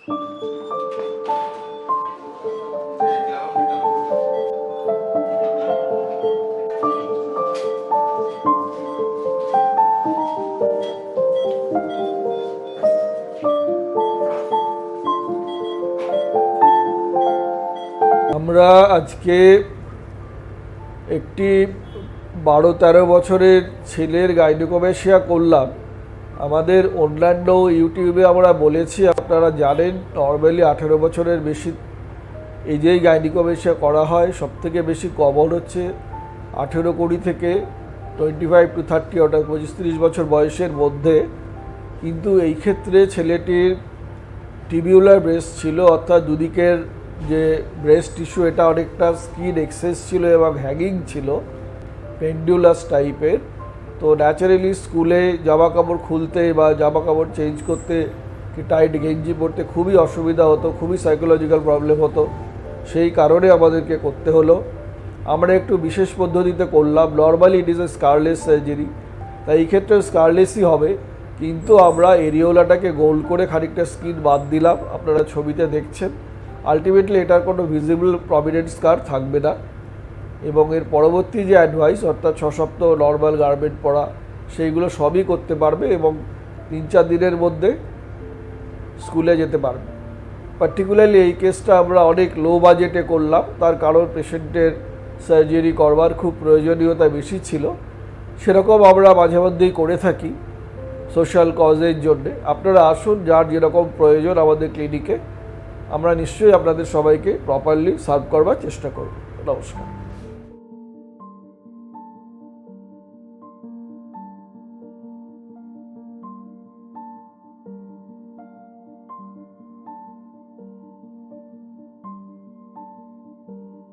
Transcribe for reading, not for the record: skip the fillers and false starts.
আমরা আজকে একটি 12-13 বছরের ছেলের গাইনোকোমেশিয়া করলাম। আমাদের অন্যান্য ইউটিউবে আমরা বলেছি, আপনারা জানেন নর্মালি 18 বছরের বেশি এজেই গাইনোকোমেশিয়া করা হয়। সবথেকে বেশি কমন হচ্ছে 18-20 থেকে 25 to 30 অর্থাৎ 25-30 বছর বয়সের মধ্যে। কিন্তু এই ক্ষেত্রে ছেলেটির টিবিউলার ব্রেস্ট ছিল, অর্থাৎ দুদিকের যে ব্রেস্ট টিস্যু এটা অনেকটা স্কিন এক্সেস ছিল এবং হ্যাঙ্গিং ছিল, পেন্ডুলাস টাইপের। তো ন্যাচারালি স্কুলে জামা কাপড় খুলতে বা জামা কাপড় চেঞ্জ করতে কি টাইট গেঞ্জি পরতে খুবই অসুবিধা হতো, খুবই সাইকোলজিক্যাল প্রবলেম হতো। সেই কারণে আমাদেরকে করতে হলো। আমরা একটু বিশেষ পদ্ধতিতে করলাম। Normally it is a scarless surgery, তাই এই ক্ষেত্রে স্কারলেসই হবে, কিন্তু আমরা এরিওলাটাকে গোল করে খানিকটা স্কিন বাদ দিলাম, আপনারা ছবিতে দেখছেন। আলটিমেটলি এটার কোনো ভিজিবল প্রমিনেন্ট স্কার থাকবে না। এবং এর পরবর্তী যে অ্যাডভাইস অর্থাৎ 6 সপ্তাহ নর্মাল গার্মেন্ট পরা, সেইগুলো সবই করতে পারবে এবং 3-4 দিনের মধ্যে স্কুলে যেতে পারবে। পার্টিকুলারলি এই কেসটা আমরা অনেক লো বাজেটে করলাম, তার কারণ পেশেন্টের সার্জারি করবার খুব প্রয়োজনীয়তা বেশি ছিল। সেরকম আমরা মাঝে মধ্যেই করে থাকি সোশ্যাল কজের জন্যে। আপনারা আসুন, যার যেরকম প্রয়োজন আমাদের ক্লিনিকে, আমরা নিশ্চয়ই আপনাদের সবাইকে প্রপারলি সার্ভ করবার চেষ্টা করব। নমস্কার।